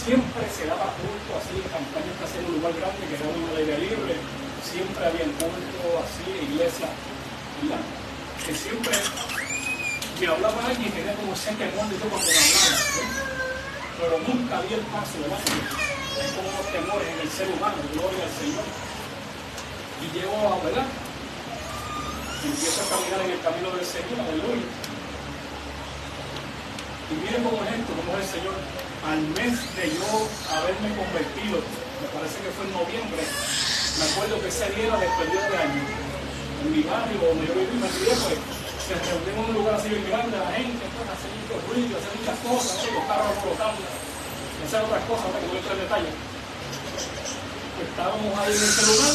siempre se daba culto así, campañas que hacían en un lugar grande, que era un aire libre, siempre había culto así, iglesia, ¿verdad? Que siempre me hablaba alguien que tenía como ese temor de Dios cuando me hablaba, ¿sí? Pero nunca había el paso, ¿verdad? Hay como unos temores en el ser humano, gloria al Señor. Y llego a, ¿verdad? Empiezo a caminar en el camino del Señor, aleluya. Y miren cómo es esto, cómo es el Señor. Al mes de yo haberme convertido, me parece que fue en noviembre, me acuerdo que ese día era despedida de año. En mi barrio, donde yo viví, me crié, pues se reunió en un lugar así bien grande, la gente, pues, hacer mucho ruido, hacer muchas cosas, ¿no? Los carros explotando, hacer otras cosas, ¿no? Que no voy a entrar en detalle. Pues estábamos ahí en ese lugar,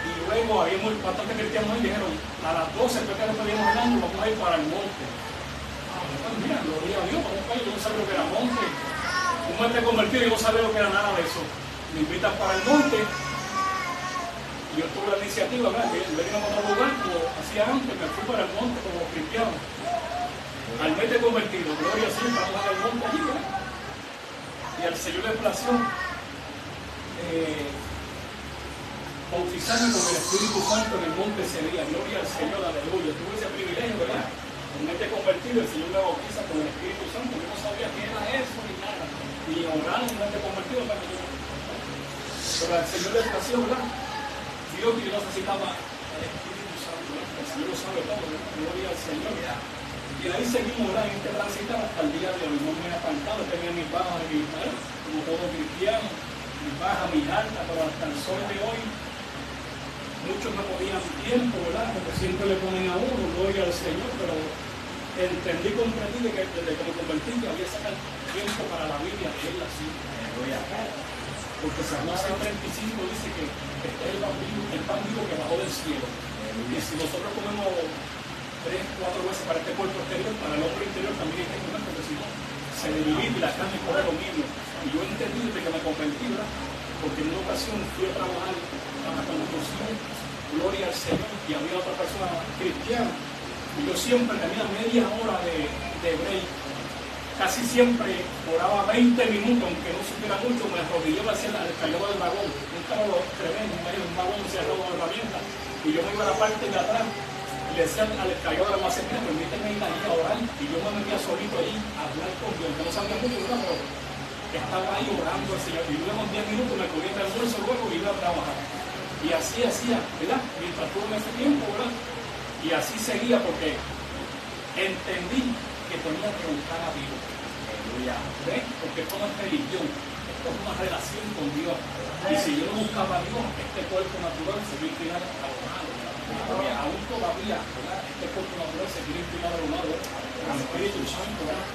y luego habíamos bastante cristianos y dijeron, a las 12 después que despedimos el año, vamos a ir para el monte. Mira, gloria a Dios, vamos para allá, yo no sabía lo que era monte. Un mes de convertido y no sabía lo que era nada de eso. Me invitan para el monte. Y yo tuve la iniciativa, ¿verdad? Que venimos a otro lugar, como hacía antes, me fui para el monte como cristiano. Al mes de convertido, gloria a Dios, vamos al monte allí, ¿verdad? Y al Señor le plació bautizarme con el Espíritu Santo en el monte ese día. Gloria al Señor, aleluya. Tuve ese privilegio, ¿verdad? Un mes de convertido, el Señor me bautiza con el Espíritu Santo. Yo no sabía qué era eso ni nada. Ni orar un mes de convertido. Pero al Señor le plació, ¿verdad? Dios que yo necesitaba el Espíritu Santo, ¿verdad? El Señor lo sabe todo, ¿verdad? Gloria al Señor. Y ahí seguimos, ¿verdad? En este transitar hasta el día de hoy. No me he apartado, tenía mis bajas y mis altas, como todo cristiano, mis bajas, mis altas, pero hasta el sol de hoy. Muchos no podían tiempo, ¿verdad? Porque siempre le ponen a uno, gloria al Señor, pero entendí, comprendí que desde que me convertí que había sacado tiempo para la Biblia, de él así. Porque San Juan 6:35 dice que este es el pan vivo que bajó del cielo. Y si nosotros comemos 3-4 veces para este cuerpo exterior, para el hombre interior también hay que comer, porque si no, se debilita y la carne corre lo mismo. Y yo entendí desde que me convertí, ¿verdad? Porque en una ocasión fui a trabajar a la construcción, gloria al Señor, y había otra persona cristiana. Y yo siempre tenía media hora de break. Casi siempre oraba 20 minutos, aunque no supiera mucho, me arrodillaba hacia el cargador del vagón. Un carro tremendo, un vagón cerrado con herramientas. Y yo me iba a la parte de atrás y le decía al cargador del almacén, permíteme ir ahí a orar. Y yo me metía solito ahí a hablar con Dios. Yo no sabía mucho, ¿verdad? Pero estaba ahí orando al Señor. Y luego en 10 minutos me cubría el bolso luego y iba a trabajar. Y así hacía, ¿verdad? Mientras tuve ese tiempo, ¿verdad? Y así seguía porque entendí que tenía que buscar a Dios. ¿Ves? Porque esto no es religión, esto es una relación con Dios. Y si yo no buscaba a Dios, este cuerpo natural se quiere inclinar a lo malo. Aún todavía, ¿verdad? Este cuerpo natural se quiere inclinar a lo malo. El Espíritu Santo, ¿verdad?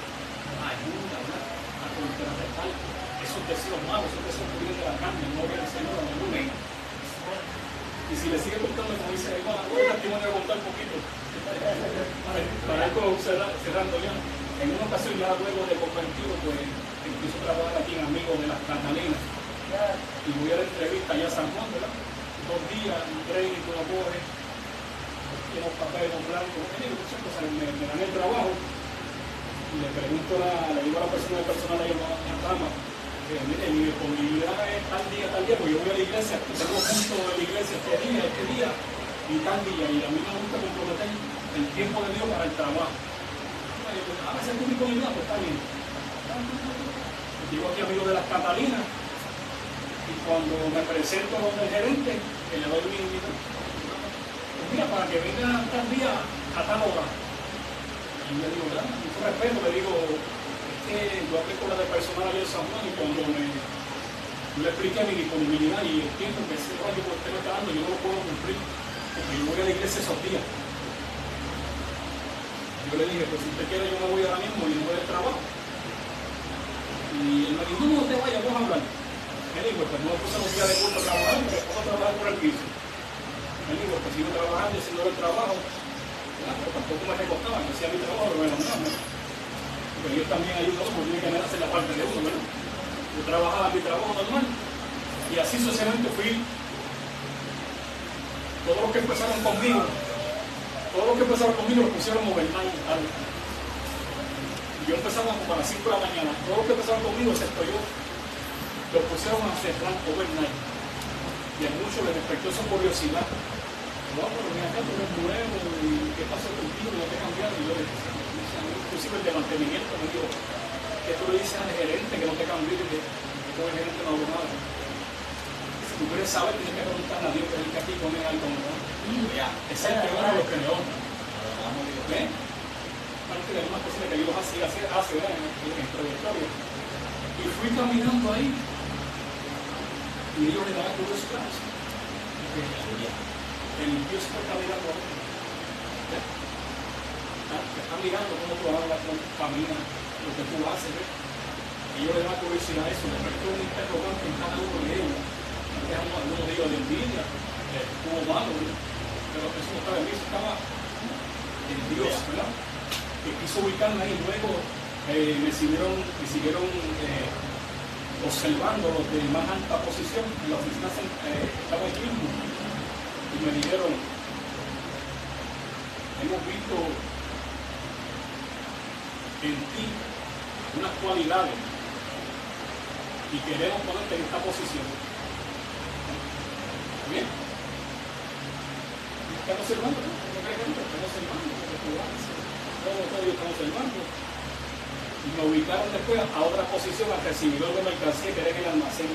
Ayuda, ¿verdad? A contrarrestar esos deseos malos, esos deseos que vienen de la carne, no viene el Señor, aleluya. Y si le sigue contando, como dice, bueno, voy a contar un poquito. Para ir cerrando ya. En una ocasión, ya luego de convertido, pues empiezo a trabajar aquí en Amigos de las Catalinas. Y voy a la entrevista allá a San Juan, ¿verdad? 2 días, un training, todo coge, unos papeles en blanco. Me gané el trabajo. Y le pregunto, le digo a la persona del personal ahí en la rama, mire, mi disponibilidad es tal día, porque yo voy a la iglesia, tengo punto de la iglesia este día, y tal día, y a mí me gusta comprometer el tiempo de Dios para el trabajo. A veces tú disponibilidad, pues está bien. Llego aquí amigo de las Catalinas, y cuando me presento con el gerente, que le doy mi invitación, pues mira, para que venga tal día a tal hora. Y yo le digo, ¿verdad? Y con respeto le digo, yo hablé con la de personal allá en San Juan y cuando yo le expliqué mi disponibilidad y el tiempo que ese rollo que usted me está dando, yo no lo puedo cumplir, porque yo voy a la iglesia esos días. Yo le dije, pues si usted quiere yo me voy ahora mismo y no voy al trabajo. Y él me dijo, no te vayas, vamos a hablar. Me dijo, pues no me puse los días de culto a trabajar, porque puedo trabajar por el piso. Me dijo, pues sigo trabajando y haciendo el trabajo. Pero tampoco me recostaba, yo hacía mi trabajo, pero bueno, no. Pero yo también ayudo a uno, porque tiene que hacer la parte de uno, ¿verdad? Yo trabajaba mi trabajo normal. Y así sucesivamente fui. Todos los que empezaron conmigo lo pusieron overnight. Y yo empezaba como a las 5 de la mañana. Todos los que empezaron conmigo, excepto yo, lo pusieron a cerrar overnight. Y a muchos les despertó esa curiosidad. No, pero mira acá, tú eres nuevo, y ¿qué pasó contigo? ¿No te cambiaron? Y yo le dije, inclusive el de mantenimiento me dijo, que tú le dices al gerente que no te cambió, y que el gerente no hago nada. Si tú quieres saber, tienes que preguntarle a Dios, que es el que aquí pone algo, ¿no? Ese es el que honra a los que le honran. ¿Ven? Parte de algunas cosas que Dios hace, ¿verdad? En trayectoria. Y fui caminando ahí, y Dios le daba todos los planos. El Dios está caminando ahí. Está mirando cómo tú hablas, cómo caminas, lo que tú haces. ¿Ves? Y yo le daba curiosidad a eso, le presto un interrogante en cada uno de ellos. No digo de envidia, estuvo malo, ¿verdad? Pero eso no estaba en mí, eso estaba en Dios, ¿verdad? Que quiso ubicarme ahí. Luego me siguieron observando los de más alta posición en la oficina, estaba ahí mismo, y me dijeron, hemos visto en ti unas cualidades y queremos ponerte en esta posición. ¿Bien? Estamos observando, ¿no? No crees que no, estamos observando lo que tú haces. Todo estamos observando. Y me ubicaron después a otra posición, al recibidor de mercancía, que era en el almacén.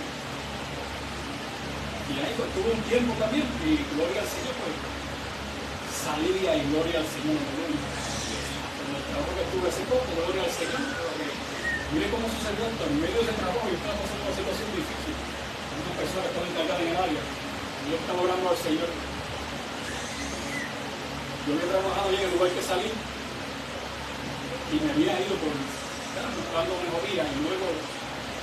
Y ahí pues tuve un tiempo también, y gloria al Señor, pues salí de ahí, gloria al Señor. Con el trabajo que tuve hace poco, gloria al Señor. Mire cómo sucedió esto, en medio de trabajo, yo estaba pasando una situación difícil. Una persona que estaba encargada en el área. Yo estaba orando al Señor. Yo había trabajado ya en el lugar que salí y me había ido buscando mejoría, y luego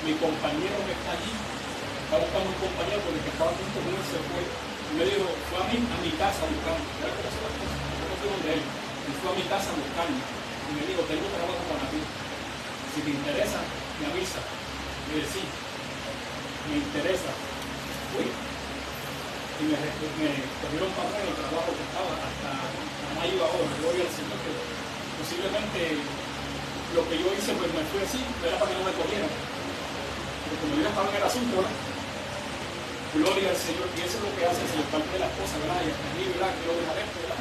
mi compañero que está allí está buscando un compañero porque el que estaba junto con él se fue. Y me dijo, fue a mi casa a buscarme. Yo no fui donde él. Él fue a mi casa a buscarme. Y me dijo, tengo trabajo para ti. Si te interesa, me avisa. Y le dije, sí, me interesa. Fui. Y me cogieron para el trabajo que estaba hasta mayo ahora. Gloria al Señor, que posiblemente lo que yo hice pues me fui así, era para que no me cogieran. Porque como yo estaba en el asunto, ¿verdad? Gloria al Señor, y eso es lo que hace el Señor, parte de las cosas, ¿verdad? Y hasta aquí, ¿verdad? Que lo dejaré, ¿verdad?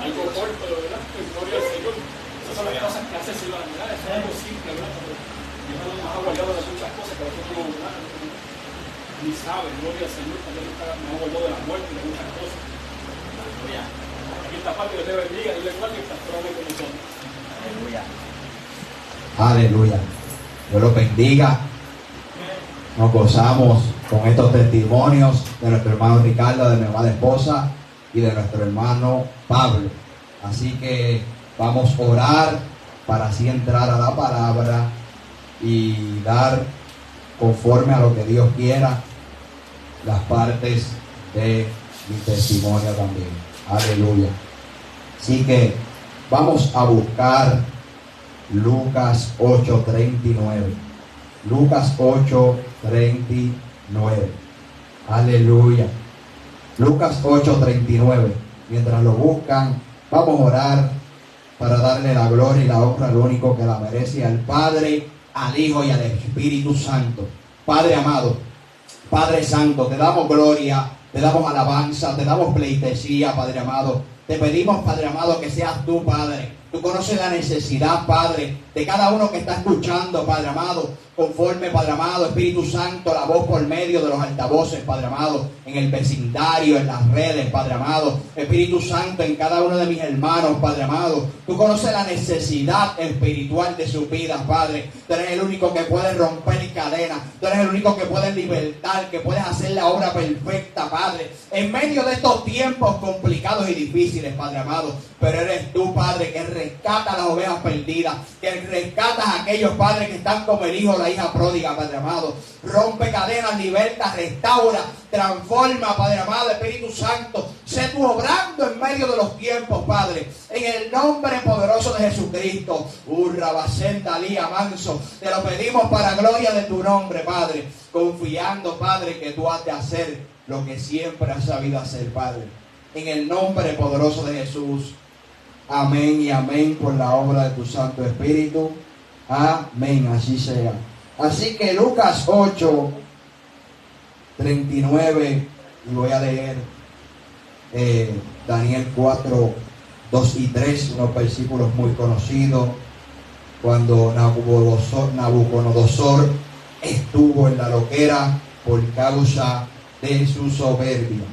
Algo corto, ¿verdad? Pues, gloria al Señor. Esas son las cosas que hace el Señor, ¿verdad? Eso es algo simple, ¿verdad? Pero Dios nos ha guardado de muchas cosas que nosotros no, ¿verdad? Ni sabe, gloria al Señor, también nos ha guardado de la muerte y de muchas cosas. Aleluya. Aquí esta parte que te bendiga, y le guarde y está con nosotros. Aleluya. Aleluya. Dios los bendiga. Nos gozamos con estos testimonios de nuestro hermano Ricardo, de mi amada esposa y de nuestro hermano Pablo. Así que vamos a orar para así entrar a la palabra y dar conforme a lo que Dios quiera las partes de mi testimonio también. Aleluya. Así que vamos a buscar Lucas 8:39. Lucas 8:39. Aleluya. Lucas 8:39. Mientras lo buscan, vamos a orar para darle la gloria y la honra al único que la merece, al Padre, al Hijo y al Espíritu Santo. Padre amado, Padre Santo, te damos gloria, te damos alabanza, te damos pleitesía, Padre amado. Te pedimos, Padre amado, que seas tú, Padre. Tú conoces la necesidad, Padre, de cada uno que está escuchando, Padre amado. Conforme, Padre amado, Espíritu Santo, la voz por medio de los altavoces, Padre amado, en el vecindario, en las redes, Padre amado. Espíritu Santo, en cada uno de mis hermanos, Padre amado. Tú conoces la necesidad espiritual de su vida, Padre. Tú eres el único que puede romper cadenas. Tú eres el único que puede libertar, que puedes hacer la obra perfecta, Padre. En medio de estos tiempos complicados y difíciles, Padre amado. Pero eres tú, Padre, que rescata las ovejas perdidas, que rescatas a aquellos, Padre, que están como el hijo o la hija pródiga, Padre amado. Rompe cadenas, liberta, restaura, transforma, Padre amado, Espíritu Santo. Sé tú obrando en medio de los tiempos, Padre. En el nombre poderoso de Jesucristo. Urrabacenta, manso. Te lo pedimos para gloria de tu nombre, Padre. Confiando, Padre, que tú has de hacer lo que siempre has sabido hacer, Padre. En el nombre poderoso de Jesús. Amén y amén por la obra de tu Santo Espíritu. Amén, así sea. Así que Lucas 8, 39, y voy a leer Daniel 4, 2 y 3, unos versículos muy conocidos, cuando Nabucodonosor estuvo en la loquera por causa de su soberbia.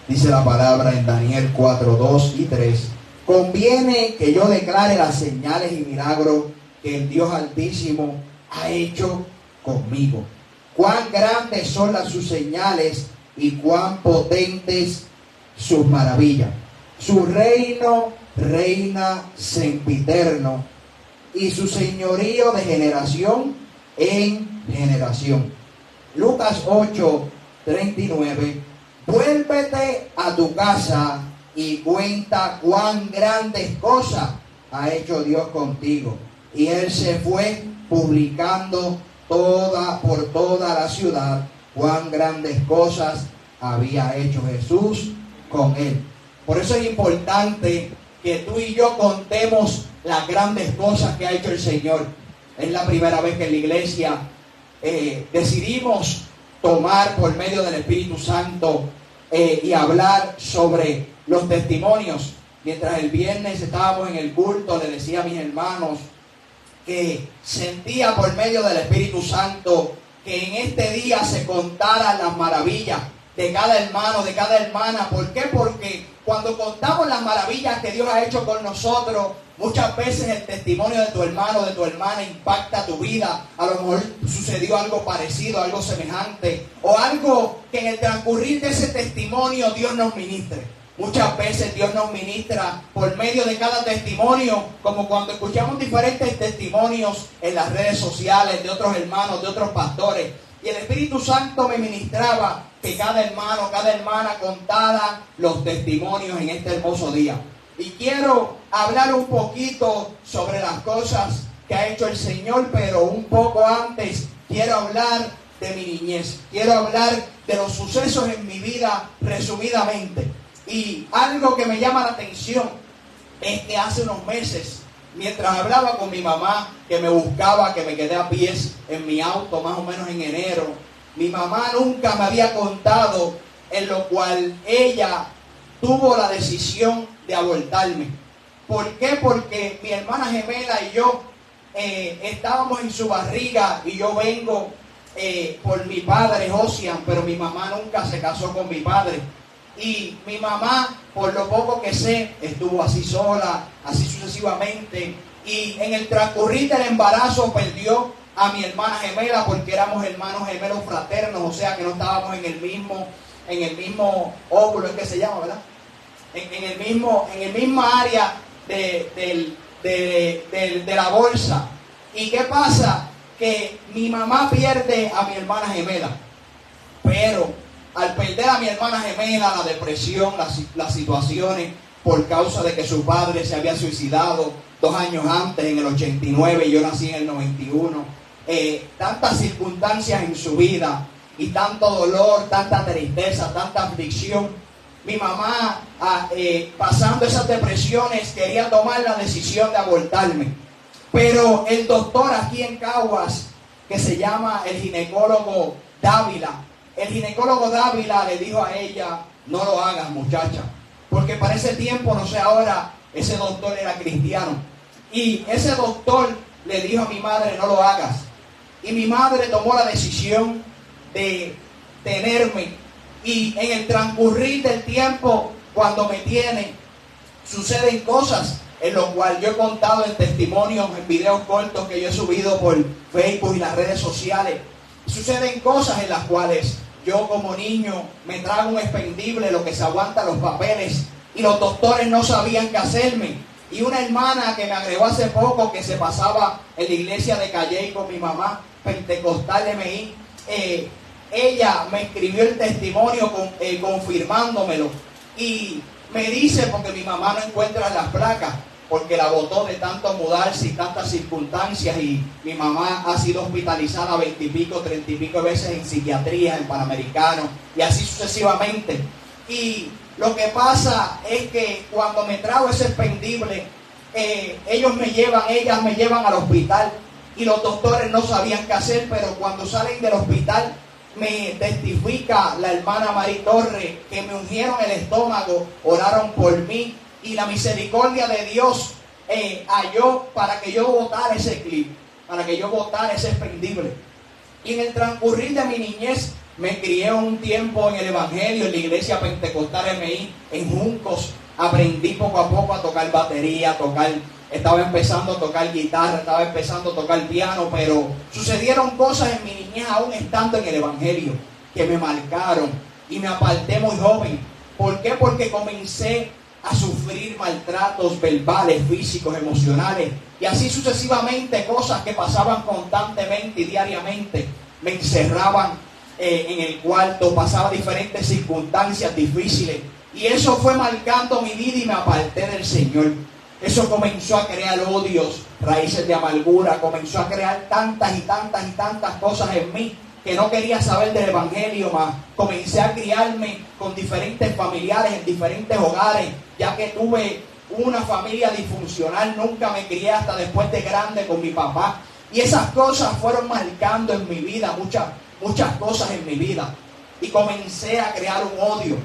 Dice la palabra en Daniel 4, 2 y 3: conviene que yo declare las señales y milagros que el Dios Altísimo ha hecho conmigo. Cuán grandes son sus señales y cuán potentes sus maravillas. Su reino reina sempiterno y su señorío de generación en generación. Lucas 8, 39: vuélvete a tu casa y cuenta cuán grandes cosas ha hecho Dios contigo. Y él se fue publicando por toda la ciudad cuán grandes cosas había hecho Jesús con él. Por eso es importante que tú y yo contemos las grandes cosas que ha hecho el Señor. Es la primera vez que en la iglesia decidimos tomar por medio del Espíritu Santo y hablar sobre los testimonios. Mientras el viernes estábamos en el culto, le decía a mis hermanos que sentía por medio del Espíritu Santo que en este día se contaran las maravillas de cada hermano, de cada hermana. ¿Por qué? Porque cuando contamos las maravillas que Dios ha hecho con nosotros, muchas veces el testimonio de tu hermano, de tu hermana impacta tu vida. A lo mejor sucedió algo parecido, algo semejante, o algo que en el transcurrir de ese testimonio Dios nos ministre. Muchas veces Dios nos ministra por medio de cada testimonio, como cuando escuchamos diferentes testimonios en las redes sociales de otros hermanos, de otros pastores. Y el Espíritu Santo me ministraba que cada hermano, cada hermana contara los testimonios en este hermoso día. Y quiero hablar un poquito sobre las cosas que ha hecho el Señor, pero un poco antes quiero hablar de mi niñez. Quiero hablar de los sucesos en mi vida resumidamente. Y algo que me llama la atención es que hace unos meses, mientras hablaba con mi mamá, que me buscaba, que me quedé a pies en mi auto más o menos en enero, mi mamá nunca me había contado en lo cual ella tuvo la decisión de abortarme. ¿Por qué? Porque mi hermana gemela y yo estábamos en su barriga y yo vengo por mi padre, Josian, pero mi mamá nunca se casó con mi padre. Y mi mamá, por lo poco que sé, estuvo así sola, así sucesivamente. Y en el transcurrir del embarazo perdió a mi hermana gemela, porque éramos hermanos gemelos fraternos, o sea que no estábamos en el mismo óvulo, es que se llama, ¿verdad? En el mismo área de la bolsa. ¿Y qué pasa? Que mi mamá pierde a mi hermana gemela, pero al perder a mi hermana gemela, la depresión, las situaciones, por causa de que su padre se había suicidado 2 años antes, en el 89, y yo nací en el 91, tantas circunstancias en su vida, y tanto dolor, tanta tristeza, tanta aflicción. Mi mamá, pasando esas depresiones, quería tomar la decisión de abortarme. Pero el doctor aquí en Caguas, que se llama el ginecólogo Dávila, le dijo a ella: no lo hagas, muchacha, porque para ese tiempo, no sé ahora, ese doctor era cristiano. Y ese doctor le dijo a mi madre: no lo hagas. Y mi madre tomó la decisión de tenerme. Y en el transcurrir del tiempo, cuando me tiene, suceden cosas en lo cual yo he contado en testimonios, en videos cortos que yo he subido por Facebook y las redes sociales. Suceden cosas en las cuales yo como niño me trago un expendible, lo que se aguanta los papeles, y los doctores no sabían qué hacerme. Y una hermana que me agregó hace poco, que se pasaba en la iglesia de Calley con mi mamá, pentecostal de MI, ella me escribió el testimonio confirmándomelo. Y me dice, porque mi mamá no encuentra las placas, porque la botó de tanto mudarse y tantas circunstancias, y mi mamá ha sido hospitalizada 20 y pico, 30 y pico veces en psiquiatría, en Panamericano, y así sucesivamente. Y lo que pasa es que cuando me trago ese expendible, ellas me llevan al hospital, y los doctores no sabían qué hacer, pero cuando salen del hospital, me testifica la hermana María Torres que me ungieron el estómago, oraron por mí y la misericordia de Dios halló para que yo botara ese clip, para que yo botara ese expendible. Y en el transcurrir de mi niñez me crié un tiempo en el Evangelio, en la iglesia Pentecostal MI, en Juncos. Aprendí poco a poco a tocar batería, estaba empezando a tocar guitarra, estaba empezando a tocar piano, pero sucedieron cosas en mi niñez aún estando en el Evangelio que me marcaron y me aparté muy joven. ¿Por qué? Porque comencé a sufrir maltratos verbales, físicos, emocionales y así sucesivamente, cosas que pasaban constantemente y diariamente. Me encerraban en el cuarto, pasaba diferentes circunstancias difíciles y eso fue marcando mi vida y me aparté del Señor. Eso comenzó a crear odios, raíces de amargura, comenzó a crear tantas cosas en mí que no quería saber del Evangelio más. Comencé a criarme con diferentes familiares en diferentes hogares, ya que tuve una familia disfuncional, nunca me crié hasta después de grande con mi papá. Y esas cosas fueron marcando en mi vida, muchas cosas en mi vida. Y comencé a crear un odio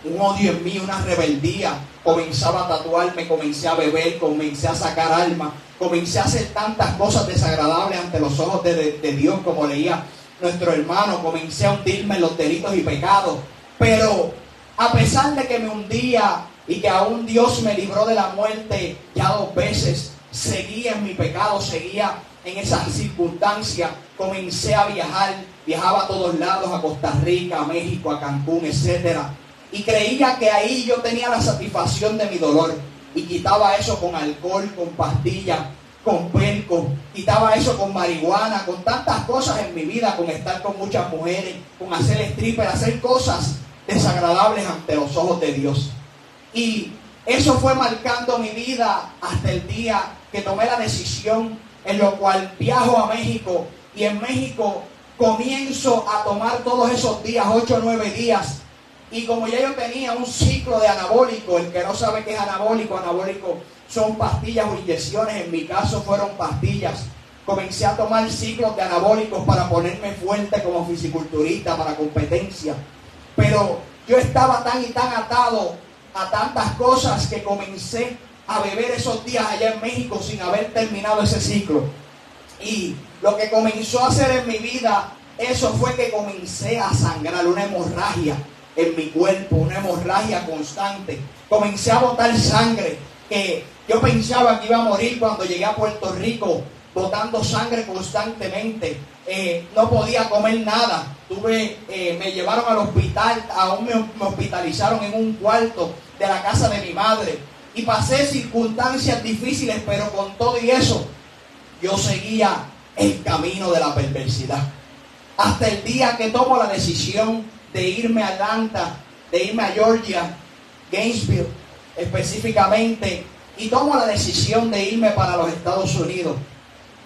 en mí, una rebeldía. Comenzaba a tatuarme, comencé a beber, comencé a sacar alma, comencé a hacer tantas cosas desagradables ante los ojos de Dios, como leía nuestro hermano. Comencé a hundirme en los delitos y pecados, pero a pesar de que me hundía y que aún Dios me libró de la muerte ya 2 veces, seguía en mi pecado, seguía en esas circunstancias. Comencé a viajaba a todos lados, a Costa Rica, a México, a Cancún, etcétera. Y creía que ahí yo tenía la satisfacción de mi dolor. Y quitaba eso con alcohol, con pastillas, con perco. Quitaba eso con marihuana, con tantas cosas en mi vida, con estar con muchas mujeres, con hacer stripper, hacer cosas desagradables ante los ojos de Dios. Y eso fue marcando mi vida hasta el día que tomé la decisión, en lo cual viajo a México. Y en México comienzo a tomar todos esos días, 8 o 9 días. Y como ya yo tenía un ciclo de anabólico, el que no sabe qué es anabólico son pastillas o inyecciones. En mi caso fueron pastillas. Comencé a tomar ciclos de anabólicos para ponerme fuerte como fisiculturista, para competencia. Pero yo estaba tan atado a tantas cosas que comencé a beber esos días allá en México sin haber terminado ese ciclo. Y lo que comenzó a hacer en mi vida, eso fue que comencé a sangrar, una hemorragia en mi cuerpo, una hemorragia constante. Comencé a botar sangre, que yo pensaba que iba a morir cuando llegué a Puerto Rico, botando sangre constantemente. No podía comer nada. Me llevaron al hospital, aún me hospitalizaron en un cuarto de la casa de mi madre. Y pasé circunstancias difíciles, pero con todo y eso, yo seguía el camino de la perversidad. Hasta el día que tomo la decisión de irme a Atlanta, de irme a Georgia, Gainesville específicamente, y tomo la decisión de irme para los Estados Unidos,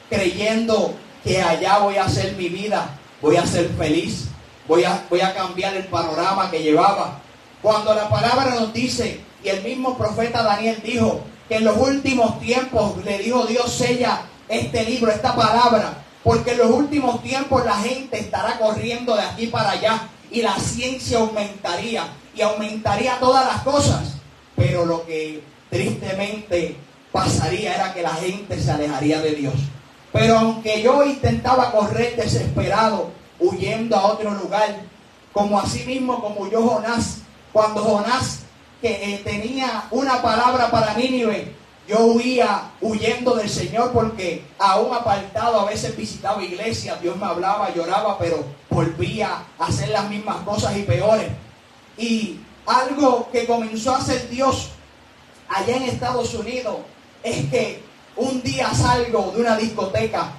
creyendo que allá voy a hacer mi vida, voy a ser feliz, voy a cambiar el panorama que llevaba. Cuando la palabra nos dice, y el mismo profeta Daniel dijo, que en los últimos tiempos, le dijo Dios, sella este libro, esta palabra, porque en los últimos tiempos la gente estará corriendo de aquí para allá, y la ciencia aumentaría, y aumentaría todas las cosas. Pero lo que tristemente pasaría era que la gente se alejaría de Dios. Pero aunque yo intentaba correr desesperado, huyendo a otro lugar, como así mismo como yo Jonás, cuando Jonás que tenía una palabra para Nínive, yo huía huyendo del Señor, porque aún apartado a veces visitaba iglesias, Dios me hablaba, lloraba, pero volvía a hacer las mismas cosas y peores. Y algo que comenzó a hacer Dios allá en Estados Unidos es que un día salgo de una discoteca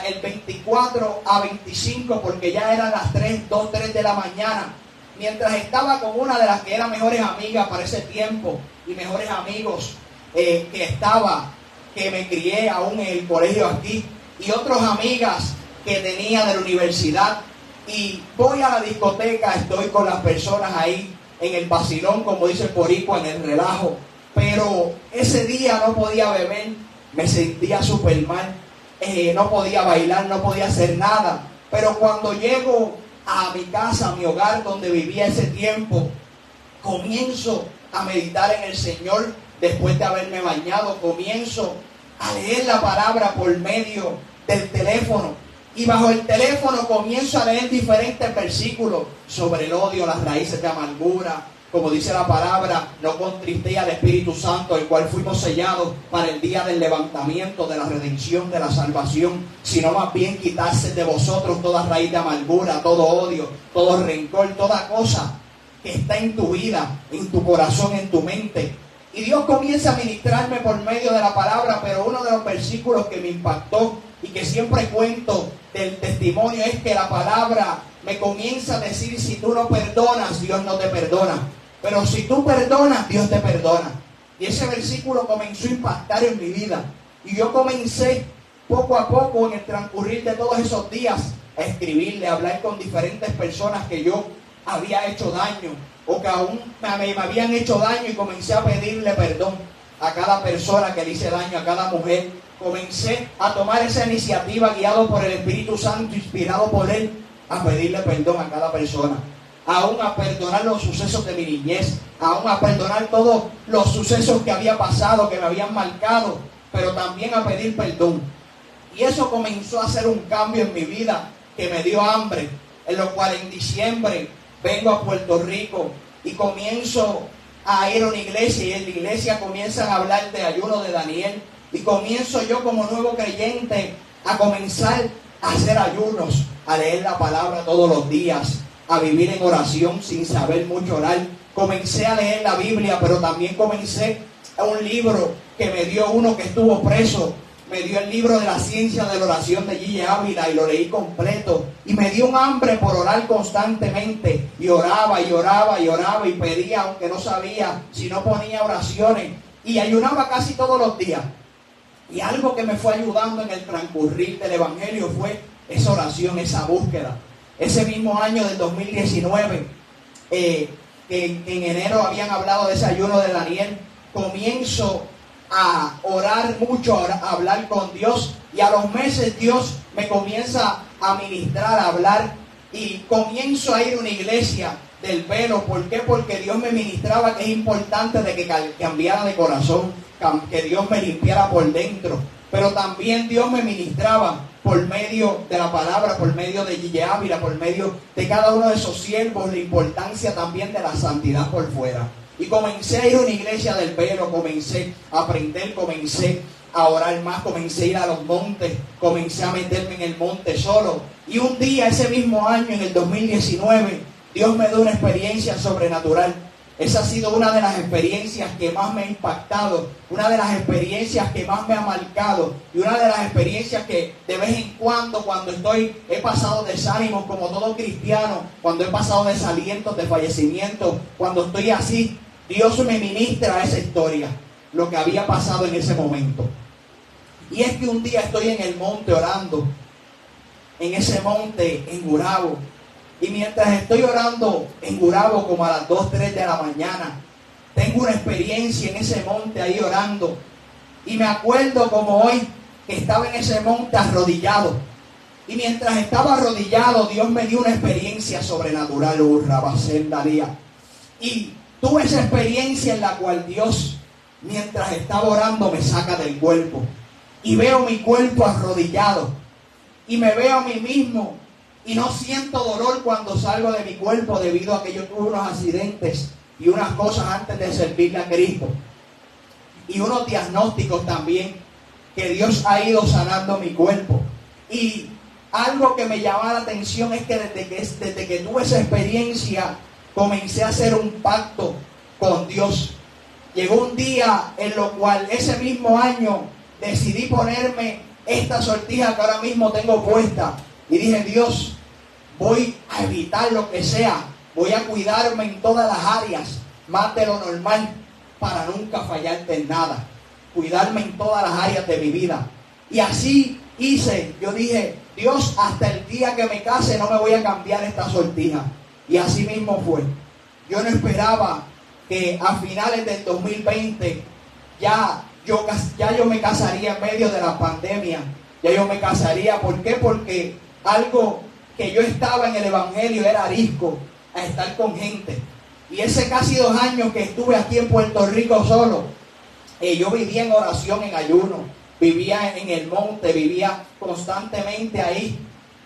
el 24 a 25, porque ya eran las 2, 3 de la mañana, mientras estaba con una de las que eran mejores amigas para ese tiempo y mejores amigos que me crié aún en el colegio aquí, y otras amigas que tenía de la universidad. Y voy a la discoteca, estoy con las personas ahí en el vacilón, como dice el boricua, en el relajo. Pero ese día no podía beber, me sentía súper mal, no podía bailar, no podía hacer nada. Pero cuando llego a mi casa, a mi hogar donde vivía ese tiempo. Comienzo a meditar en el Señor después de haberme bañado. Comienzo a leer la palabra por medio del teléfono. Y bajo el teléfono comienzo a leer diferentes versículos sobre el odio, las raíces de amargura. Como dice la palabra, no contristéis al Espíritu Santo, el cual fuimos sellados para el día del levantamiento, de la redención, de la salvación, sino más bien quitarse de vosotros toda raíz de amargura, todo odio, todo rencor, toda cosa que está en tu vida, en tu corazón, en tu mente. Y Dios comienza a ministrarme por medio de la palabra, pero uno de los versículos que me impactó y que siempre cuento del testimonio es que la palabra me comienza a decir: si tú no perdonas, Dios no te perdona, pero si tú perdonas, Dios te perdona. Y ese versículo comenzó a impactar en mi vida, y yo comencé poco a poco en el transcurrir de todos esos días a escribirle, a hablar con diferentes personas que yo había hecho daño o que aún me habían hecho daño, y comencé a pedirle perdón a cada persona que le hice daño, a cada mujer. Comencé a tomar esa iniciativa guiado por el Espíritu Santo, inspirado por Él, a pedirle perdón a cada persona, aún a perdonar los sucesos de mi niñez, aún a perdonar todos los sucesos que había pasado, que me habían marcado, pero también a pedir perdón. Y eso comenzó a hacer un cambio en mi vida que me dio hambre, en lo cual en diciembre vengo a Puerto Rico y comienzo a ir a una iglesia, y en la iglesia comienzan a hablar de ayuno de Daniel, y comienzo yo como nuevo creyente a comenzar a hacer ayunos, a leer la palabra todos los días, a vivir en oración sin saber mucho orar. Comencé a leer la Biblia, pero también comencé a un libro que me dio uno que estuvo preso. Me dio el libro de la ciencia de la oración de G. Ávila, y lo leí completo. Y me dio un hambre por orar constantemente. Y oraba, y oraba, y oraba, y pedía, aunque no sabía, si no ponía oraciones. Y ayunaba casi todos los días. Y algo que me fue ayudando en el transcurrir del Evangelio fue esa oración, esa búsqueda. Ese mismo año del 2019, que en enero habían hablado de ese ayuno de Daniel, comienzo a orar mucho, a hablar con Dios, y a los meses Dios me comienza a ministrar, a hablar, y comienzo a ir a una iglesia del velo. ¿Por qué? Porque Dios me ministraba que es importante de que cambiara de corazón, que Dios me limpiara por dentro, pero también Dios me ministraba por medio de la palabra, por medio de G. Ávila, por medio de cada uno de esos siervos, la importancia también de la santidad por fuera. Y comencé a ir a una iglesia del velo, comencé a aprender, comencé a orar más, comencé a ir a los montes, comencé a meterme en el monte solo. Y un día, ese mismo año, en el 2019, Dios me dio una experiencia sobrenatural. Esa ha sido una de las experiencias que más me ha impactado, una de las experiencias que más me ha marcado, y una de las experiencias que de vez en cuando he pasado desánimos como todo cristiano, cuando he pasado desalientos, de fallecimiento, cuando estoy así, Dios me ministra esa historia, lo que había pasado en ese momento. Y es que un día estoy en el monte orando, en ese monte en Gurabo. Y mientras estoy orando en Gurabo, como a las 2, 3 de la mañana, tengo una experiencia en ese monte ahí orando. Y me acuerdo como hoy que estaba en ese monte arrodillado. Y mientras estaba arrodillado, Dios me dio una experiencia sobrenatural, y tuve esa experiencia en la cual Dios, mientras estaba orando, me saca del cuerpo. Y veo mi cuerpo arrodillado. Y me veo a mí mismo. Y no siento dolor cuando salgo de mi cuerpo, debido a que yo tuve unos accidentes y unas cosas antes de servirle a Cristo. Y unos diagnósticos también, que Dios ha ido sanando mi cuerpo. Y algo que me llama la atención es que desde que tuve esa experiencia, comencé a hacer un pacto con Dios. Llegó un día en lo cual ese mismo año decidí ponerme esta sortija que ahora mismo tengo puesta. Y dije: Dios, voy a evitar lo que sea, voy a cuidarme en todas las áreas, más de lo normal, para nunca fallarte en nada. Cuidarme en todas las áreas de mi vida. Y así hice. Yo dije: Dios, hasta el día que me case no me voy a cambiar esta sortija. Y así mismo fue. Yo no esperaba que a finales del 2020 ya yo me casaría en medio de la pandemia. Ya yo me casaría. ¿Por qué? Porque algo que yo estaba en el evangelio era arisco a estar con gente. Y ese casi 2 años que estuve aquí en Puerto Rico solo, yo vivía en oración, en ayuno, vivía en el monte, vivía constantemente ahí.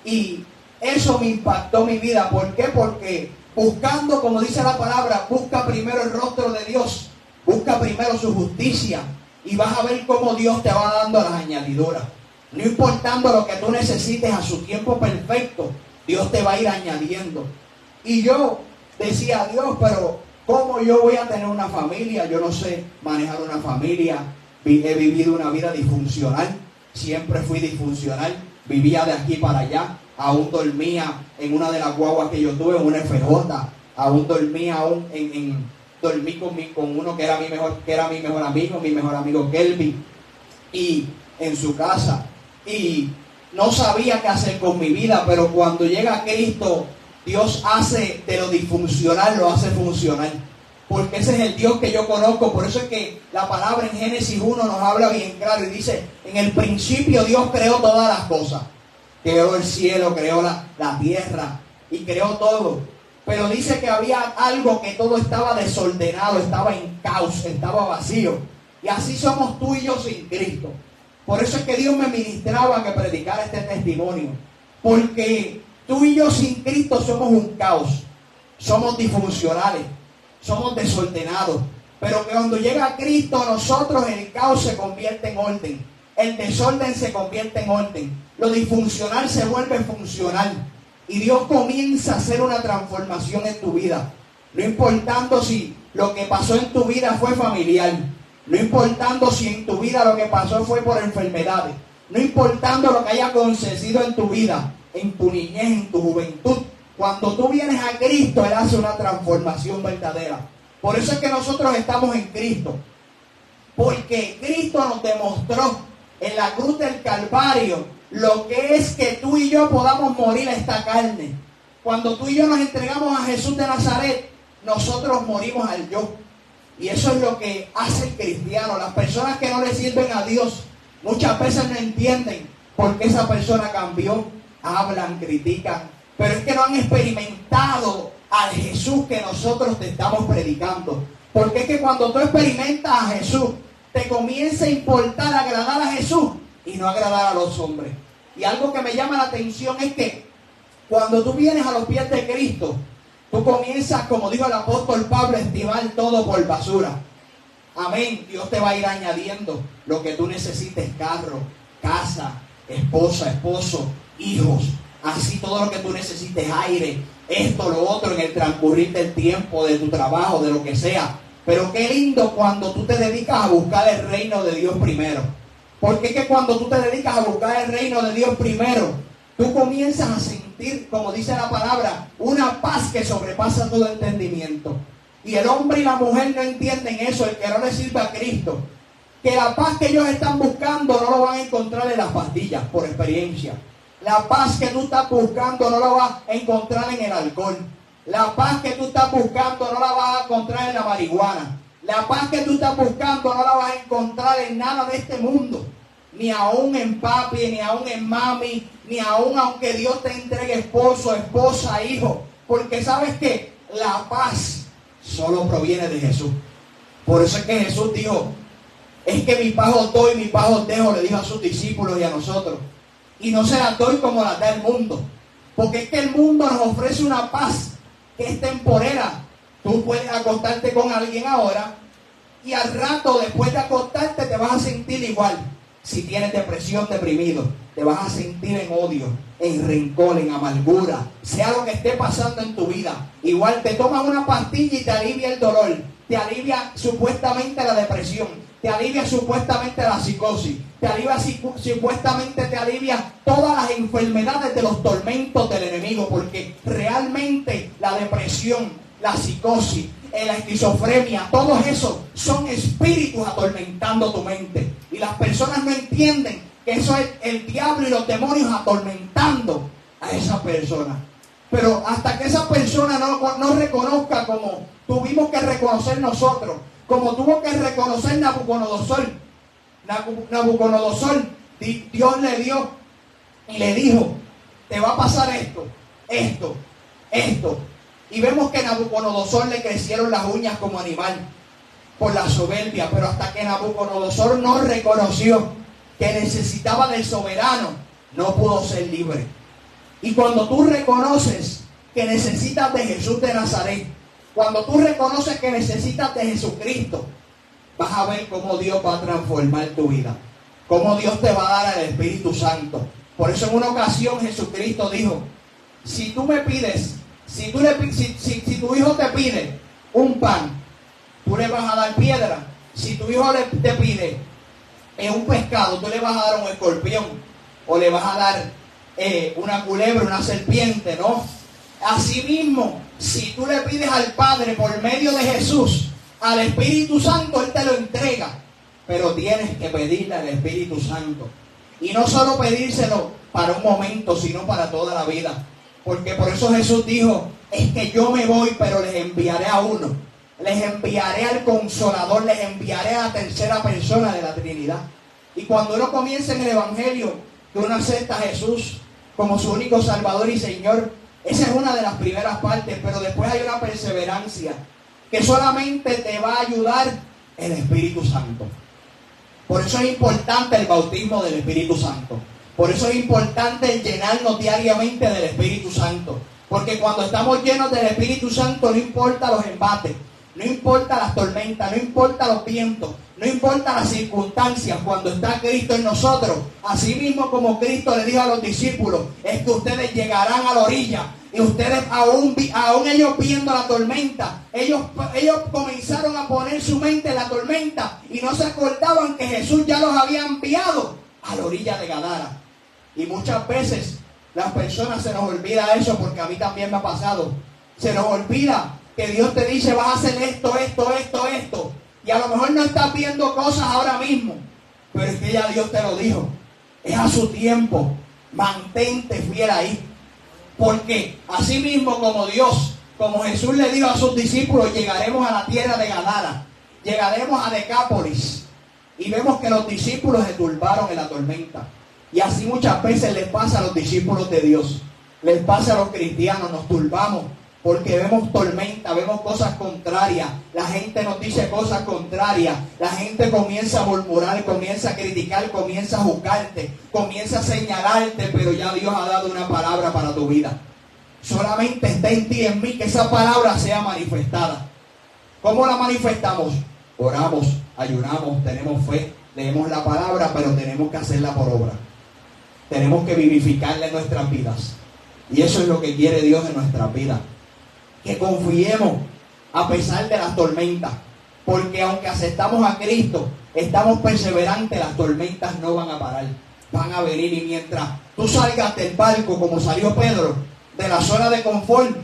Y eso me impactó mi vida. ¿Por qué? Porque buscando, como dice la palabra, busca primero el rostro de Dios, busca primero su justicia, y vas a ver cómo Dios te va dando las añadiduras. No importando lo que tú necesites a su tiempo perfecto, Dios te va a ir añadiendo. Y yo decía, Dios, pero ¿cómo yo voy a tener una familia? Yo no sé manejar una familia. He vivido una vida disfuncional. Siempre fui disfuncional. Vivía de aquí para allá. Aún dormía en una de las guaguas que yo tuve, en una FJ. Aún dormía dormí con uno que era mi mejor amigo Kelvin, y en su casa. Y no sabía qué hacer con mi vida, pero cuando llega Cristo, Dios hace de lo disfuncional, lo hace funcional. Porque ese es el Dios que yo conozco. Por eso es que la palabra en Génesis 1 nos habla bien claro y dice: en el principio Dios creó todas las cosas. Creó el cielo, creó la tierra y creó todo. Pero dice que había algo, que todo estaba desordenado, estaba en caos, estaba vacío. Y así somos tú y yo sin Cristo. Por eso es que Dios me ministraba que predicara este testimonio. Porque tú y yo sin Cristo somos un caos. Somos disfuncionales. Somos desordenados. Pero que cuando llega Cristo, nosotros, el caos se convierte en orden. El desorden se convierte en orden. Lo disfuncional se vuelve funcional. Y Dios comienza a hacer una transformación en tu vida. No importando si lo que pasó en tu vida fue familiar. No importando si en tu vida lo que pasó fue por enfermedades. No importando lo que haya acontecido en tu vida, en tu niñez, en tu juventud. Cuando tú vienes a Cristo, Él hace una transformación verdadera. Por eso es que nosotros estamos en Cristo. Porque Cristo nos demostró en la cruz del Calvario lo que es que tú y yo podamos morir a esta carne. Cuando tú y yo nos entregamos a Jesús de Nazaret, nosotros morimos al yo. Y eso es lo que hace el cristiano. Las personas que no le sirven a Dios muchas veces no entienden por qué esa persona cambió. Hablan, critican, pero es que no han experimentado al Jesús que nosotros te estamos predicando. Porque es que cuando tú experimentas a Jesús, te comienza a importar agradar a Jesús y no agradar a los hombres. Y algo que me llama la atención es que cuando tú vienes a los pies de Cristo, tú comienzas, como dijo el apóstol Pablo, a estimar todo por basura. Amén. Dios te va a ir añadiendo lo que tú necesites: carro, casa, esposa, esposo, hijos. Así todo lo que tú necesites, aire, esto, lo otro, en el transcurrir del tiempo, de tu trabajo, de lo que sea. Pero qué lindo cuando tú te dedicas a buscar el reino de Dios primero. Porque es que cuando tú te dedicas a buscar el reino de Dios primero, tú comienzas a sentir, como dice la palabra, una paz que sobrepasa todo entendimiento. Y el hombre y la mujer no entienden eso, el que no le sirve a Cristo. Que la paz que ellos están buscando no lo van a encontrar en las pastillas, por experiencia. La paz que tú estás buscando no la vas a encontrar en el alcohol. La paz que tú estás buscando no la vas a encontrar en la marihuana. La paz que tú estás buscando no la vas a encontrar en nada de este mundo. Ni aún en papi, ni aún en mami, ni aún aunque Dios te entregue esposo, esposa, hijo. Porque sabes que la paz solo proviene de Jesús. Por eso es que Jesús dijo: es que mi paz os doy, mi paz os dejo, le dijo a sus discípulos y a nosotros. Y no se las doy como las da el mundo. Porque es que el mundo nos ofrece una paz que es temporera. Tú puedes acostarte con alguien ahora y al rato, después de acostarte, te vas a sentir igual. Si tienes depresión, deprimido, te vas a sentir en odio, en rencor, en amargura, sea lo que esté pasando en tu vida. Igual te tomas una pastilla y te alivia el dolor, te alivia supuestamente la depresión, te alivia supuestamente la psicosis, te alivia supuestamente te alivia todas las enfermedades de los tormentos del enemigo, porque realmente la depresión, la psicosis, la esquizofrenia, todos esos son espíritus atormentando tu mente. Y las personas no entienden que eso es el diablo y los demonios atormentando a esa persona. Pero hasta que esa persona no reconozca, como tuvimos que reconocer nosotros, como tuvo que reconocer Nabucodonosor, Dios le dio y le dijo: te va a pasar esto, esto. Y vemos que Nabucodonosor le crecieron las uñas como animal por la soberbia, pero hasta que Nabucodonosor no reconoció que necesitaba del soberano, no pudo ser libre. Y cuando tú reconoces que necesitas de Jesús de Nazaret, cuando tú reconoces que necesitas de Jesucristo, vas a ver cómo Dios va a transformar tu vida, cómo Dios te va a dar el Espíritu Santo. Por eso en una ocasión Jesucristo dijo: si tú me pides, si tu hijo te pide un pan, tú le vas a dar piedra. Si tu hijo te pide un pescado, tú le vas a dar un escorpión, o le vas a dar una culebra, una serpiente, ¿no? Asimismo, si tú le pides al Padre por medio de Jesús, al Espíritu Santo, Él te lo entrega. Pero tienes que pedirle al Espíritu Santo. Y no solo pedírselo para un momento, sino para toda la vida. Porque por eso Jesús dijo: es que yo me voy, pero les enviaré a uno. Les enviaré al Consolador, les enviaré a la tercera persona de la Trinidad. Y cuando uno comienza en el Evangelio, que uno acepta a Jesús como su único Salvador y Señor, esa es una de las primeras partes, pero después hay una perseverancia que solamente te va a ayudar el Espíritu Santo. Por eso es importante el bautismo del Espíritu Santo. Por eso es importante el llenarnos diariamente del Espíritu Santo. Porque cuando estamos llenos del Espíritu Santo, no importa los embates, no importa las tormentas, no importa los vientos, no importa las circunstancias, cuando está Cristo en nosotros, así mismo como Cristo le dijo a los discípulos, es que ustedes llegarán a la orilla. Y ustedes aún ellos viendo la tormenta, ellos comenzaron a poner su mente en la tormenta y no se acordaban que Jesús ya los había enviado a la orilla de Gadara. Y muchas veces las personas se nos olvida eso, porque a mí también me ha pasado. Se nos olvida que Dios te dice: vas a hacer esto. Y a lo mejor no estás viendo cosas ahora mismo, pero es que ya Dios te lo dijo. Es a su tiempo. Mantente fiel ahí. Porque así mismo como Jesús le dijo a sus discípulos, llegaremos a la tierra de Gadara, llegaremos a Decápolis. Y vemos que los discípulos se turbaron en la tormenta. Y así muchas veces les pasa a los discípulos de Dios, les pasa a los cristianos, nos turbamos porque vemos tormenta, vemos cosas contrarias, la gente nos dice cosas contrarias, la gente comienza a murmurar, comienza a criticar, comienza a juzgarte, comienza a señalarte, pero ya Dios ha dado una palabra para tu vida. Solamente está en ti y en mí que esa palabra sea manifestada. ¿Cómo la manifestamos? Oramos, ayunamos, tenemos fe, leemos la palabra, pero tenemos que hacerla por obra. Tenemos que vivificarla en nuestras vidas. Y eso es lo que quiere Dios en nuestras vidas. Que confiemos a pesar de las tormentas. Porque aunque aceptamos a Cristo, estamos perseverantes, las tormentas no van a parar. Van a venir, y mientras tú salgas del barco como salió Pedro, de la zona de confort,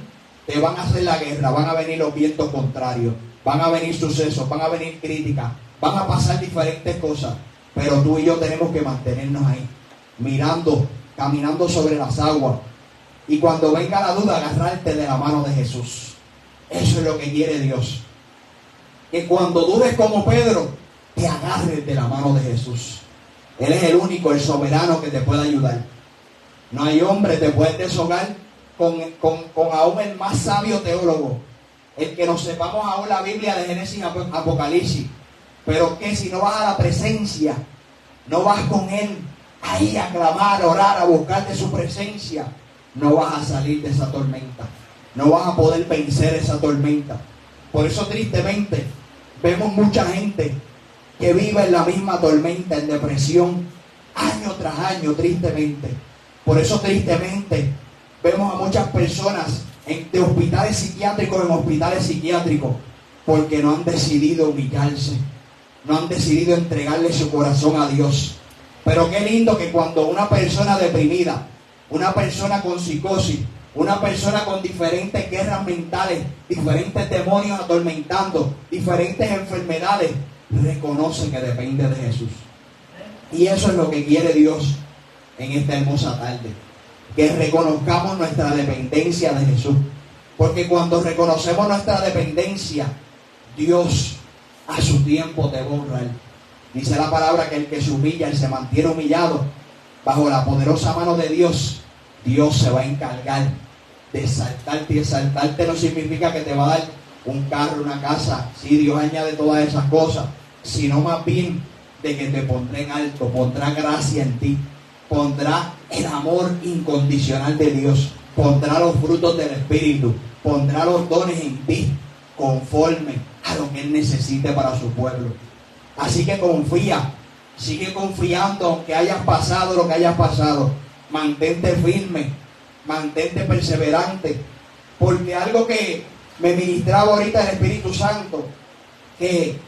te van a hacer la guerra, van a venir los vientos contrarios, van a venir sucesos, van a venir críticas, van a pasar diferentes cosas. Pero tú y yo tenemos que mantenernos ahí, mirando, caminando sobre las aguas. Y cuando venga la duda, agarrarte de la mano de Jesús. Eso es lo que quiere Dios. Que cuando dudes como Pedro, te agarres de la mano de Jesús. Él es el único, el soberano que te puede ayudar. No hay hombre, te puedes deshogar con aún el más sabio teólogo. El que nos sepamos aún la Biblia de Génesis a Apocalipsis. Pero que si no vas a la presencia, no vas con Él ahí a clamar, a orar, a buscar de su presencia, no vas a salir de esa tormenta. No vas a poder vencer esa tormenta. Por eso tristemente vemos mucha gente que vive en la misma tormenta, en depresión, año tras año, tristemente. Por eso tristemente vemos a muchas personas de hospitales psiquiátricos en hospitales psiquiátricos, porque no han decidido humillarse, no han decidido entregarle su corazón a Dios. Pero qué lindo que cuando una persona deprimida, una persona con psicosis, una persona con diferentes guerras mentales, diferentes demonios atormentando, diferentes enfermedades, reconoce que depende de Jesús. Y eso es lo que quiere Dios en esta hermosa tarde. Que reconozcamos nuestra dependencia de Jesús. Porque cuando reconocemos nuestra dependencia, Dios a su tiempo te va a honrar. Dice la palabra que el que se humilla, el se mantiene humillado, bajo la poderosa mano de Dios, Dios se va a encargar de exaltarte, y exaltarte no significa que te va a dar un carro, una casa. Sí, Dios añade todas esas cosas, sino más bien de que te pondrá en alto, pondrá gracia en ti, pondrá el amor incondicional de Dios, pondrá los frutos del Espíritu, pondrá los dones en ti, conforme a lo que Él necesite para su pueblo. Así que confía, sigue confiando, aunque hayas pasado lo que hayas pasado. Mantente firme, mantente perseverante, porque algo que me ministraba ahorita el Espíritu Santo, que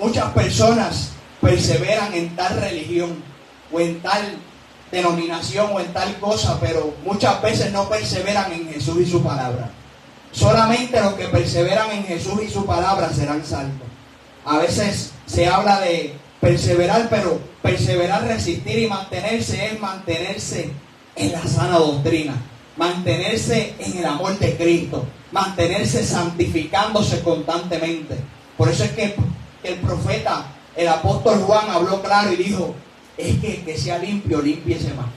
muchas personas perseveran en tal religión o en tal denominación o en tal cosa, pero muchas veces no perseveran en Jesús y su palabra. Solamente los que perseveran en Jesús y su palabra serán salvos. A veces se habla de perseverar, pero perseverar, resistir y mantenerse es mantenerse en la sana doctrina, mantenerse en el amor de Cristo, mantenerse santificándose constantemente. Por eso es que el profeta, el apóstol Juan habló claro y dijo, es que el que sea limpio, límpiese más.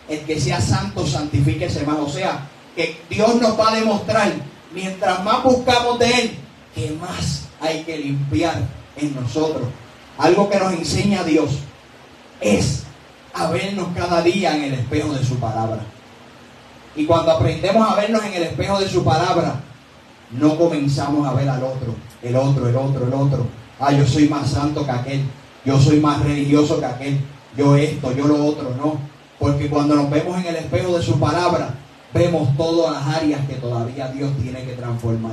El que sea santo, santifíquese más. O sea, que Dios nos va a demostrar, mientras más buscamos de Él, que más hay que limpiar en nosotros. Algo que nos enseña Dios es a vernos cada día en el espejo de su palabra. Y cuando aprendemos a vernos en el espejo de su palabra, no comenzamos a ver al otro, el otro. Yo soy más santo que aquel, yo soy más religioso que aquel, yo esto, yo lo otro, no. Porque cuando nos vemos en el espejo de su palabra, vemos todas las áreas que todavía Dios tiene que transformar.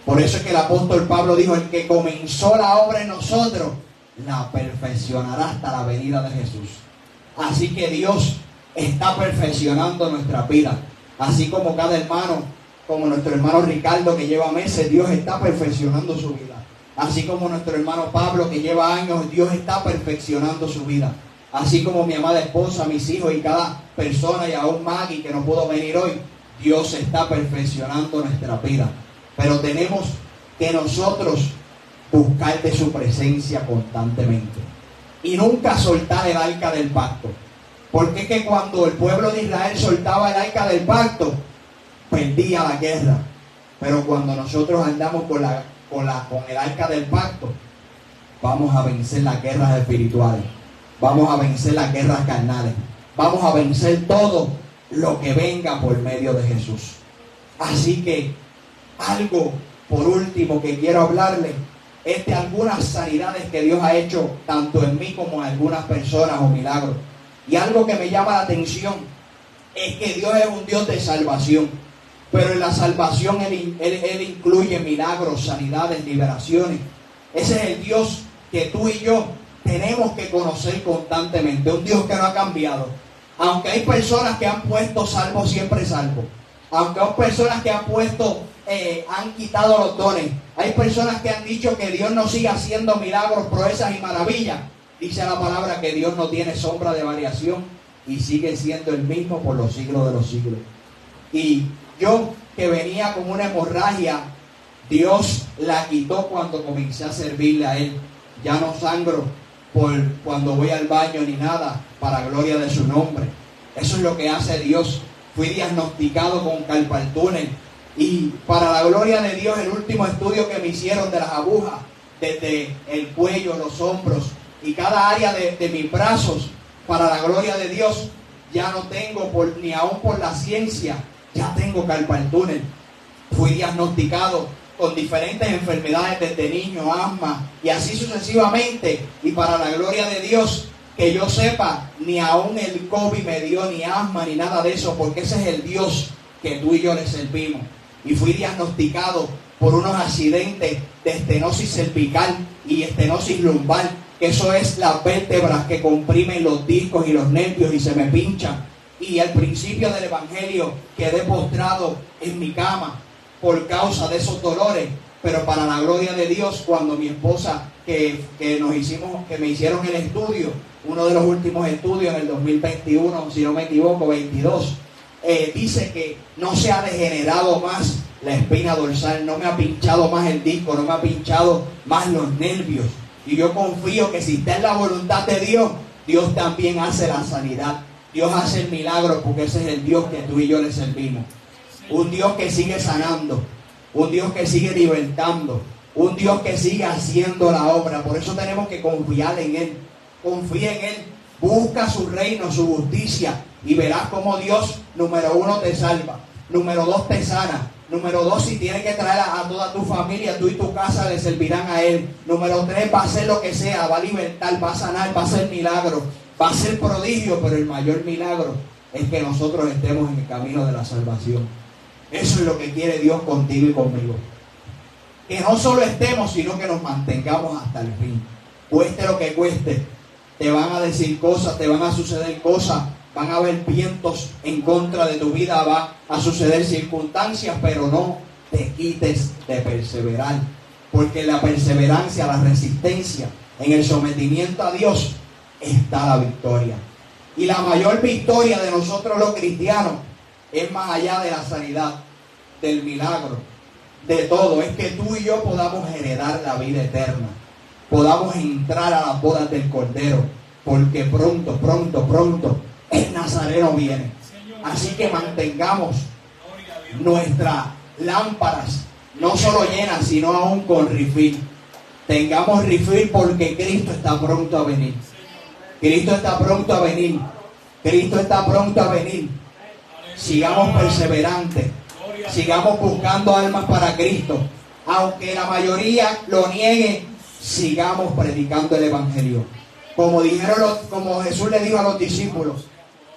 Por eso es que el apóstol Pablo dijo, el que comenzó la obra en nosotros, la perfeccionará hasta la venida de Jesús. Así que Dios está perfeccionando nuestra vida. Así como cada hermano, como nuestro hermano Ricardo que lleva meses, Dios está perfeccionando su vida. Así como nuestro hermano Pablo que lleva años, Dios está perfeccionando su vida. Así como mi amada esposa, mis hijos y cada persona, y aún Maggie que no pudo venir hoy, Dios está perfeccionando nuestra vida. Pero tenemos que nosotros buscar de su presencia constantemente y nunca soltar el arca del pacto. Porque es que cuando el pueblo de Israel soltaba el arca del pacto, perdía la guerra. Pero cuando nosotros andamos con el arca del pacto, vamos a vencer las guerras espirituales, vamos a vencer las guerras carnales, vamos a vencer todo lo que venga por medio de Jesús. Así que algo por último que quiero hablarle es de algunas sanidades que Dios ha hecho tanto en mí como en algunas personas, o milagros. Y algo que me llama la atención es que Dios es un Dios de salvación, pero en la salvación Él incluye milagros, sanidades, liberaciones. Ese es el Dios que tú y yo tenemos que conocer constantemente, un Dios que no ha cambiado. Aunque hay personas que han puesto salvo, siempre salvo. Aunque hay personas que han quitado los dones. Hay personas que han dicho que Dios no sigue haciendo milagros, proezas y maravillas. Dice la palabra que Dios no tiene sombra de variación y sigue siendo el mismo por los siglos de los siglos. Y yo, que venía con una hemorragia, Dios la quitó cuando comencé a servirle a Él. Ya no sangro por cuando voy al baño ni nada, para gloria de su nombre. Eso es lo que hace Dios. Fui diagnosticado con carpal tunnel y para la gloria de Dios, el último estudio que me hicieron de las agujas, desde el cuello, los hombros y cada área de mis brazos, para la gloria de Dios, ya no tengo, ni aún por la ciencia, ya tengo carpal tunnel. Fui diagnosticado con diferentes enfermedades desde niño, asma y así sucesivamente. Y para la gloria de Dios, que yo sepa, ni aún el COVID me dio ni asma ni nada de eso, porque ese es el Dios que tú y yo le servimos. Y fui diagnosticado por unos accidentes de estenosis cervical y estenosis lumbar, que eso es las vértebras que comprimen los discos y los nervios y se me pinchan. Y al principio del evangelio quedé postrado en mi cama por causa de esos dolores. Pero para la gloria de Dios, cuando mi esposa que me hicieron el estudio, uno de los últimos estudios en el 2021, si no me equivoco, 22, dice que no se ha degenerado más la espina dorsal, no me ha pinchado más el disco, no me ha pinchado más los nervios. Y yo confío que si está en la voluntad de Dios, Dios también hace la sanidad. Dios hace el milagro, porque ese es el Dios que tú y yo le servimos. un Dios que sigue sanando, un Dios que sigue libertando, un Dios que sigue haciendo la obra. Por eso tenemos que confiar en Él. Confía en Él, busca su reino, su justicia, y verás cómo Dios, número 1, te salva, número 2, te sana, número 2, si tienes que traer a toda tu familia, tú y tu casa le servirán a Él, número 3, va a hacer lo que sea, va a libertar, va a sanar, va a hacer milagro, va a ser prodigio, pero el mayor milagro es que nosotros estemos en el camino de la salvación. Eso es lo que quiere Dios contigo y conmigo. Que no solo estemos, sino que nos mantengamos hasta el fin. Cueste lo que cueste. Te van a decir cosas, te van a suceder cosas, van a haber vientos en contra de tu vida, va a suceder circunstancias, pero no te quites de perseverar. Porque en la perseverancia, la resistencia, en el sometimiento a Dios, está la victoria. Y la mayor victoria de nosotros los cristianos es más allá de la sanidad, del milagro, de todo. Es que tú y yo podamos heredar la vida eterna. Podamos entrar a las bodas del Cordero. Porque pronto el Nazareno viene. Así que mantengamos nuestras lámparas no solo llenas, sino aún con refil. Tengamos refil porque Cristo está pronto a venir. Cristo está pronto a venir. Cristo está pronto a venir. Sigamos perseverantes. Sigamos buscando almas para Cristo. Aunque la mayoría lo niegue, sigamos predicando el Evangelio. Como Jesús le dijo a los discípulos: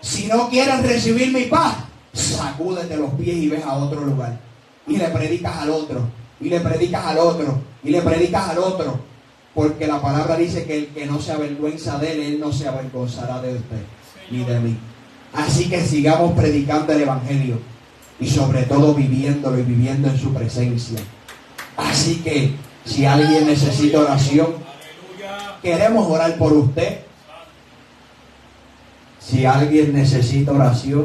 si no quieren recibir mi paz, sacúdete los pies y ves a otro lugar. Y le predicas al otro. Y le predicas al otro. Y le predicas al otro. Porque la palabra dice que el que no se avergüenza de él no se avergonzará de usted ni de mí. Así que sigamos predicando el Evangelio. Y sobre todo viviéndolo y viviendo en su presencia. Así que si alguien necesita oración, queremos orar por usted. Si alguien necesita oración,